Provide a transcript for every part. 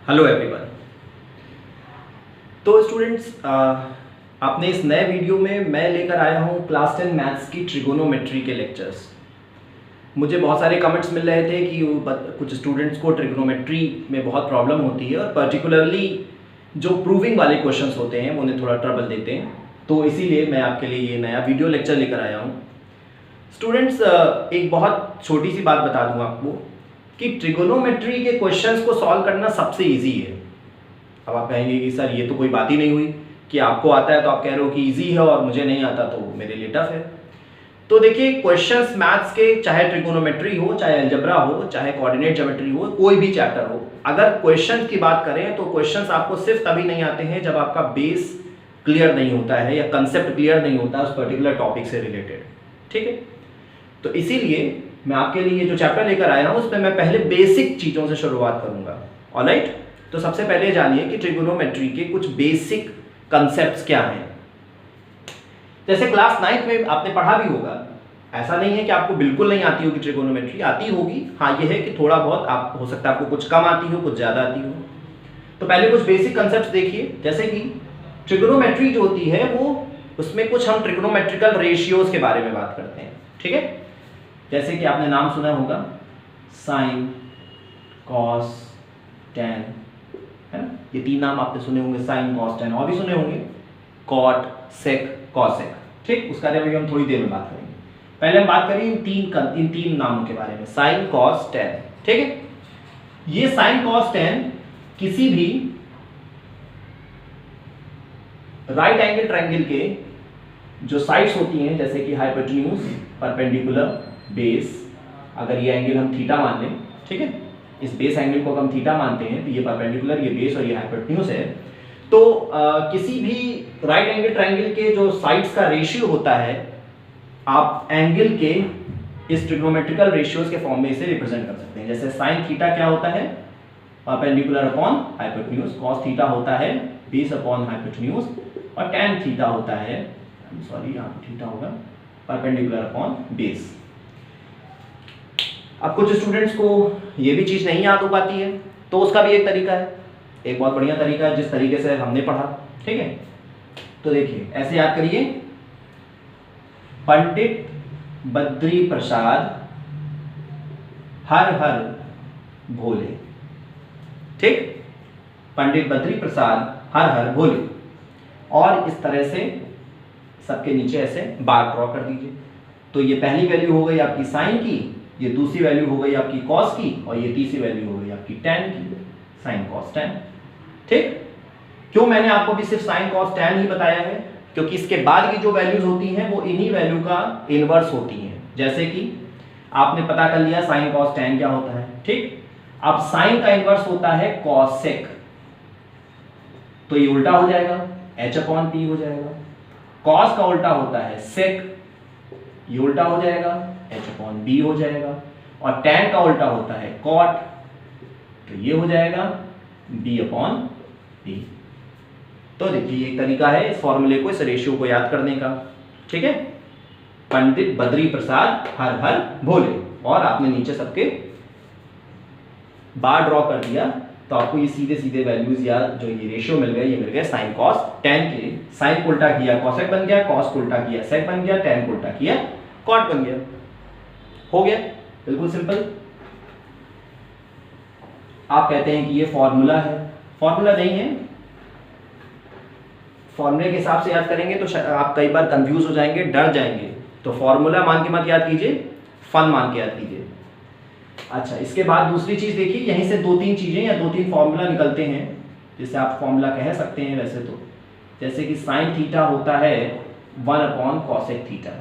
Hello everyone. तो students, आपने इस नए वीडियो में मैं लेकर आया हूँ क्लास 10 मैथ्स की ट्रिगोनोमेट्री के लेक्चर्स। मुझे बहुत सारे कमेंट्स मिल रहे थे कि कुछ स्टूडेंट्स को ट्रिगोनोमेट्री में बहुत प्रॉब्लम होती है और पर्टिकुलरली जो प्रूविंग वाले क्वेश्चंस होते हैं वो उन्हें थोड़ा ट्रबल देते हैं। तो इसीलिए मैं आपके लिए ये नया वीडियो लेक्चर लेकर आया हूँ। स्टूडेंट्स, एक बहुत छोटी सी बात बता दूँ आपको कि ट्रिगोनोमेट्री के क्वेश्चंस को सॉल्व करना सबसे ईजी है। अब आप कहेंगे कि सर ये तो कोई बात ही नहीं हुई कि आपको आता है तो आप कह रहे हो कि इजी है और मुझे नहीं आता तो मेरे लिए टफ है। तो देखिए, क्वेश्चंस मैथ्स के चाहे ट्रिगोनोमेट्री हो, चाहे अलजेब्रा हो, चाहे कोऑर्डिनेट ज्योमेट्री हो, कोई भी चैप्टर हो, अगर क्वेश्चन की बात करें तो क्वेश्चंस आपको सिर्फ तभी नहीं आते हैं जब आपका बेस क्लियर नहीं होता है या कंसेप्ट क्लियर नहीं होता उस पर्टिकुलर टॉपिक से रिलेटेड। ठीक है, तो इसीलिए मैं आपके लिए जो चैप्टर लेकर आया हूं उसमें मैं पहले बेसिक चीजों से शुरुआत करूंगा। ऑलराइट, तो सबसे पहले जानिए कि ट्रिगोनोमेट्री के कुछ बेसिक कंसेप्ट्स क्या हैं। जैसे क्लास 9 में आपने पढ़ा भी होगा, ऐसा नहीं है कि आपको बिल्कुल नहीं आती होगी ट्रिगोनोमेट्री, आती होगी। हाँ, ये है कि थोड़ा बहुत आप हो सकता है आपको कुछ कम आती हो, कुछ ज्यादा आती हो। तो पहले कुछ बेसिक कंसेप्ट्स देखिए। जैसे कि ट्रिगोनोमेट्री जो होती है वो उसमें कुछ हम ट्रिगोनोमेट्रिकल रेशियोज के बारे में बात करते हैं। ठीक है, जैसे कि आपने नाम सुना होगा साइन, कॉस, टैन, है ना। ये तीन नाम आपने सुने होंगे, साइन, कॉस, टैन। और भी सुने होंगे कॉट, सेक, कॉसेक। ठीक, उसका बारे में हम थोड़ी देर में बात करेंगे। पहले हम बात करें इन तीन नामों के बारे में, साइन, कॉस, टैन। ठीक है, ये साइन, कॉस, टैन किसी भी राइट एंगल ट्रायंगल के जो साइड्स होती हैं, जैसे कि हाइपोटेन्यूज, परपेंडिकुलर, बेस, अगर ये एंगल हम थीटा मान लें, ठीक है, इस बेस एंगल को हम थीटा मानते हैं तो ये परपेंडिकुलर, ये बेस और ये हाइपोटेन्यूज है। तो किसी भी राइट एंगल ट्रायंगल के जो साइड्स का रेशियो होता है, आप एंगल के इस ट्रिग्नोमेट्रिकल रेशियोज के फॉर्म में इसे रिप्रेजेंट कर सकते हैं। जैसे साइन थीटा क्या होता है, perpendicular upon hypotenuse, cos theta होता है बेस अपॉन हाइपोटेन्यूज, और टैन थीटा होता है, सॉरी यहाँ पे थीटा होगा, परपेंडिकुलर अपॉन बेस। अब कुछ स्टूडेंट्स को ये भी चीज नहीं याद हो पाती है, तो उसका भी एक तरीका है, एक बहुत बढ़िया तरीका है जिस तरीके से हमने पढ़ा। ठीक है, तो देखिए ऐसे याद करिए, पंडित बद्री प्रसाद हर हर भोले। ठीक, पंडित बद्री प्रसाद हर हर भोले, और इस तरह से सबके नीचे ऐसे बार ड्रॉ कर दीजिए। तो ये पहली वैल्यू हो गई आपकी साइन की, ये दूसरी वैल्यू हो गई आपकी कॉस की, और ये तीसरी वैल्यू हो गई आपकी टैन की, साइन कॉस टैन। ठीक, क्यों मैंने आपको भी सिर्फ साइन कॉस टैन ही बताया है, क्योंकि इसके बाद की जो वैल्यूज होती हैं वो इन्हीं वैल्यू का इनवर्स होती हैं। जैसे कि आपने पता कर लिया साइन कॉस टैन क्या होता है। ठीक, अब साइन का इनवर्स होता है कॉसेक, तो ये उल्टा हो जाएगा, h अपॉन p हो जाएगा। कॉस का उल्टा होता है सेक, ये उल्टा हो जाएगा, h अपॉन b हो जाएगा। और टैन का उल्टा होता है कॉट, तो ये हो जाएगा b अपॉन p। तो देखिए एक तरीका है इस फॉर्मूले को, इस रेशियो को याद करने का। ठीक है, पंडित बद्री प्रसाद हर हर भोले, और आपने नीचे सबके बार ड्रॉ कर दिया, तो आपको ये सीधे सीधे वैल्यूज या जो ये रेशियो मिल गए, ये मिल गए साइन कॉस टैन के। साइन को उल्टा किया कॉसेक बन गया, कॉस को उल्टा किया सेक बन गया, टैन को उल्टा किया कॉट बन गया। हो गया, बिल्कुल सिंपल। आप कहते हैं कि ये फॉर्मूला है, फॉर्मूला नहीं है। फॉर्मूले के हिसाब से याद करेंगे तो आप कई बार कंफ्यूज हो जाएंगे, डर जाएंगे। तो फॉर्मूला मान के मत याद कीजिए, फन मान के याद कीजिए। अच्छा, इसके बाद दूसरी चीज देखिए, यहीं से दो तीन चीजें या दो तीन फॉर्मूला निकलते हैं जिसे आप फॉर्मूला कह सकते हैं वैसे तो। जैसे कि साइन थीटा होता है 1 अपॉन कॉसेक थीटा,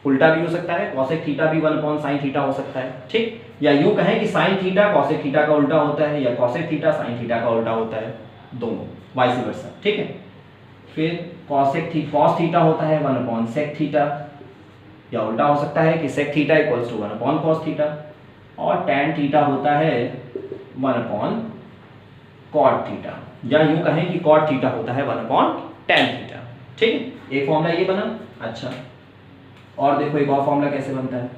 उल्टा भी हो सकता है, कॉसेक थीटा भी 1 अपॉन साइन थीटा हो सकता है। ठीक, या यूं कहें कि साइन थीटा कॉसेक थीटा का उल्टा होता है, या कॉसेक थीटा साइन थीटा का उल्टा होता है, दोनों वाइस वर्सा। ठीक है, फिर कॉस थीटा होता है 1 अपॉन सेक थीटा, या उल्टा हो सकता है कि sec theta equals to 1 upon cos theta, और टैन थीटा होता है 1 अपॉन कॉट थीटा, या यूं कहें कि कॉट थीटा होता है 1 अपॉन टैन थीटा। ठीक है, एक फॉर्मूला ये बना। अच्छा, और देखो एक और फॉर्मूला कैसे बनता है।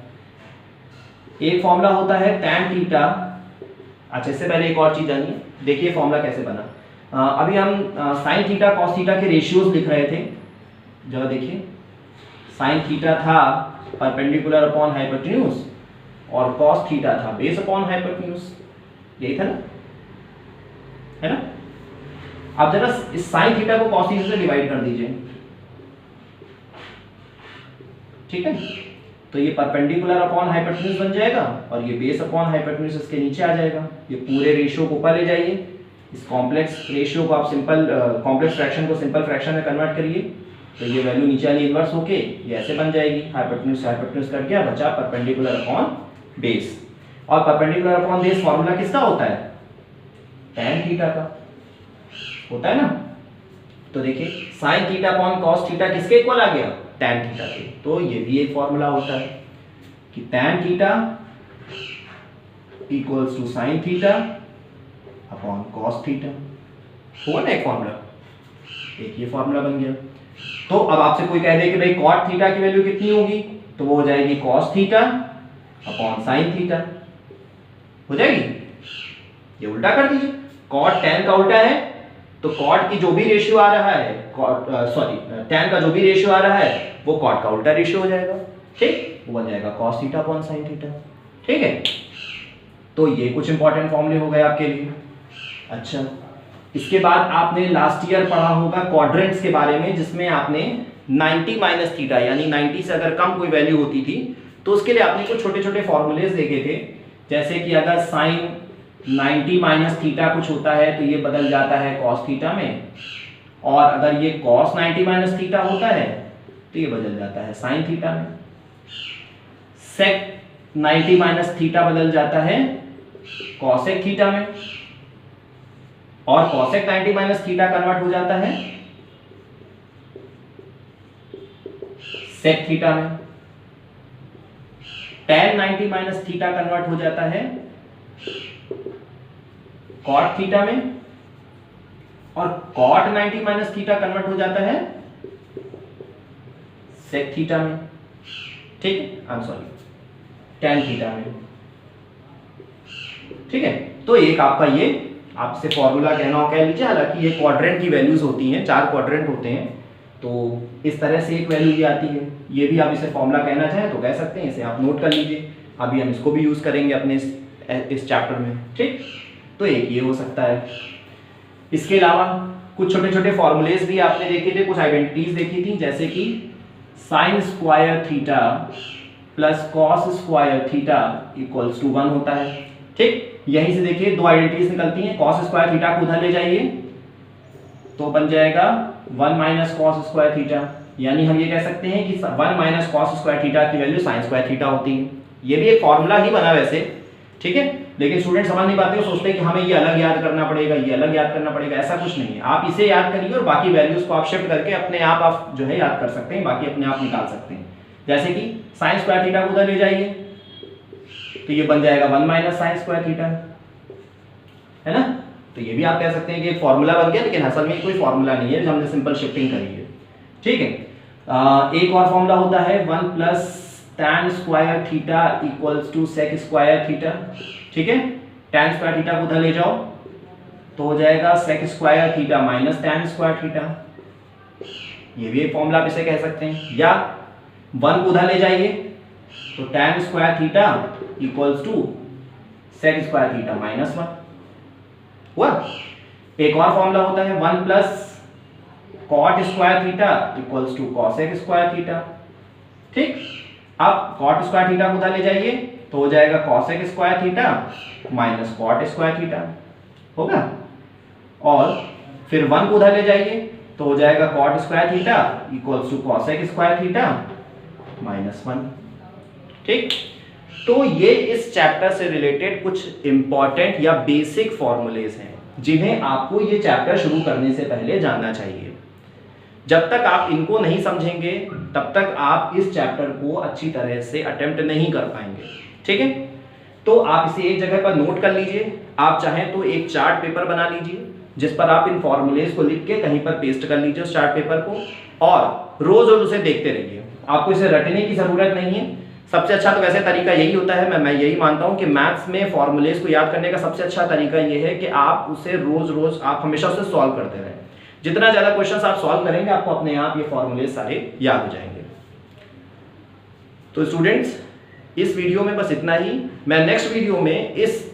एक फॉर्मूला होता है टैन थीटा अच्छा, इससे पहले एक और चीज़ जानिए, देखिए फॉर्मूला कैसे बना। अभी हम साइन थीटा कॉस थीटा के रेशियोज लिख रहे थे। जरा देखिए, साइन थीटा था परपेंडिकुलर अपॉन हाइपोटेन्यूज और कॉस थीटा था बेस अपॉन हाइपोटेन्यूज, यही था ना, है ना। अब जरा इस साइन थीटा को कॉस थीटा से डिवाइड कर दीजिए, ठीक है। तो ये परपेंडिकुलर अपॉन हाइपोटेन्यूज बन जाएगा और ये बेस अपॉन हाइपोटेन्यूज इसके नीचे आ जाएगा। ये पूरे रेशियो को ऊपर ले जाइए, इस कॉम्प्लेक्स रेशियो को आप सिंपल कॉम्प्लेक्स फ्रैक्शन को सिंपल फ्रैक्शन में कन्वर्ट करिए, तो ये वैल्यू नीचे वाली इन्वर्स होके ये ऐसे बन जाएगी। हाइपोटेन्यूज हाइपोटेन्यूज कट गया, बचा परपेंडिकुलर अपॉन बेस। और परपेंडिकुलर अपॉन बेस फॉर्मूला किसका होता है? tan थीटा का होता है ना। तो देखिए sign theta upon cos theta किसके इक्वल आ गया? tan थीटा के। तो ये भी एक फॉर्मूला होता है कि tan theta equals to sine theta upon cos theta, हुआ ना एक फॉर्मूला, एक ये फॉर्मूला बन गया। तो अब आपसे कोई कह दे कि भाई cot थीटा की वैल्यू कितनी होगी, तो वो हो जाएगी cos theta upon sine theta, हो जाएगी। ये उल्टा कर दीजिए, cot tan का उल्टा है, तो cot की जो भी रेशियो आ रहा है, tan का जो भी रेशियो आ रहा है वो cot का उल्टा रेशियो हो जाएगा, ठीक, वो बन जाएगा cos theta upon sine theta, ठीक है। तो ये कुछ इंपॉर्टेंट फॉर्मूले हो गए आपके लिए। अच्छा, इसके बाद आपने लास्ट ईयर पढ़ा होगा क्वाड्रेंट्स के बारे में, जिसमें आपने 90 माइनस थीटा यानी 90 से अगर कम कोई वैल्यू होती थी तो उसके लिए आपने कुछ छोटे छोटे फॉर्मूलेज देखे थे, जैसे कि अगर साइन 90 माइनस थीटा कुछ होता है तो ये बदल जाता है कॉस थीटा में, और अगर ये कॉस 90 माइनस थीटा होता है तो ये बदल जाता है साइन थीटा में। सेक 90 माइनस थीटा बदल जाता है कॉसेक थीटा में, और कॉसेक 90 माइनस थीटा कन्वर्ट हो जाता है सेक थीटा में। tan 90 माइनस थीटा कन्वर्ट हो जाता है cot थीटा में, और cot 90 माइनस थीटा कन्वर्ट हो जाता है sec थीटा में, ठीक है, I am sorry tan theta में, ठीक है। तो एक आपका ये आपसे फॉर्मूला कहना हो कह लीजिए, हालांकि ये क्वाड्रेंट की वैल्यूज होती हैं, 4 क्वाड्रेंट होते हैं, तो इस तरह से एक वैल्यू ये आती है। ये भी आप इसे फॉर्मूला कहना चाहें तो कह सकते हैं, इसे आप नोट कर लीजिए, अभी हम इसको भी यूज करेंगे अपने इस चैप्टर में, ठीक। तो एक ये हो सकता है। इसके अलावा कुछ छोटे छोटे फॉर्मूलेज भी आपने देखे थे, कुछ आइडेंटिटीज देखी थी, जैसे कि sine square theta plus cos square theta equals to 1 होता है, ठीक। यहीं से देखिए दो आइडेंटिटीज निकलती हैं, कॉस स्क्वायर थीटा को उधर ले जाइए तो बन जाएगा 1 माइनस कॉस स्क्वायर थीटा, यानी हम ये कह सकते हैं कि 1 माइनस कॉस स्क्वायर थीटा की वैल्यू साइन स्क्वायर थीटा होती है। ये भी एक फॉर्मूला ही बना वैसे, ठीक है, लेकिन स्टूडेंट समझ नहीं पाते, वो सोचते हैं कि हमें ये अलग याद करना पड़ेगा, ये अलग याद करना पड़ेगा, ऐसा कुछ नहीं है। आप इसे याद करिए और बाकी वैल्यूज को आप शिफ्ट करके अपने आप जो है याद कर सकते हैं, बाकी अपने आप निकाल सकते हैं। जैसे कि साइन स्क्वायर थीटा को उधर ले जाइए तो ये बन जाएगा 1 माइनस साइन स्क्वायर थीटा, है ना। तो ये भी आप कह सकते हैं कि एक फॉर्मूला बन गया, लेकिन असल में कोई फॉर्मूला नहीं है, हमने सिंपल शिफ्टिंग करी है, ठीक है। एक और फॉर्मूला होता है 1 plus tan square theta equals to sec square theta, ठीक है। tan स्क्वायर थीटा को उधर ले जाओ तो हो जाएगा sec square theta minus tan square theta, ये भी एक फॉर्मूला आप इसे कह सकते हैं। या 1 को उधर ले जाइए तो tan square theta equals to sec square theta minus 1 हुआ। एक और फॉर्मूला होता है 1 plus cot square theta equals to cosec square theta, ठीक। अब cot स्क्वायर थीटा को उधर ले जाइए तो हो जाएगा cosec square theta minus cot square theta होगा, और फिर 1 को उधर ले जाइए तो हो जाएगा cot square theta equals to cosec square theta minus 1, ठीक। तो ये इस चैप्टर से रिलेटेड कुछ इंपॉर्टेंट या बेसिक फॉर्मूलेज हैं जिन्हें आपको ये चैप्टर शुरू करने से पहले जानना चाहिए। जब तक आप इनको नहीं समझेंगे तब तक आप इस चैप्टर को अच्छी तरह से अटेम्प्ट नहीं कर पाएंगे, ठीक है। तो आप इसे एक जगह पर नोट कर लीजिए, आप चाहें तो एक चार्ट पेपर बना लीजिए जिस पर आप इन फॉर्मूलेज को लिख के कहीं पर पेस्ट कर लीजिए उस चार्ट पेपर को, और रोज रोज उसे देखते रहिए। आपको इसे रटने की जरूरत नहीं है, सबसे अच्छा तो वैसे तरीका यही होता है, मैं यही मानता हूँ कि मैथ्स में फॉर्मूलेज को याद करने का सबसे अच्छा तरीका ये है कि आप उसे रोज रोज आप हमेशा उसे सॉल्व करते रहें। जितना ज़्यादा क्वेश्चंस आप सॉल्व करेंगे आपको अपने आप ये फॉर्मूलेज सारे याद हो जाएंगे। तो स्टूडेंट्स, इस वीडियो में बस इतना ही। मैं नेक्स्ट वीडियो में इस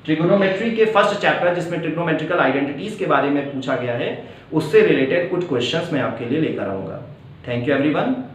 ट्रिगोनोमेट्री के फर्स्ट चैप्टर, जिसमें ट्रिगोनोमेट्रिकल आइडेंटिटीज के बारे में पूछा गया है, उससे रिलेटेड कुछ क्वेश्चंस मैं आपके लिए लेकर आऊँगा। Thank you everyone.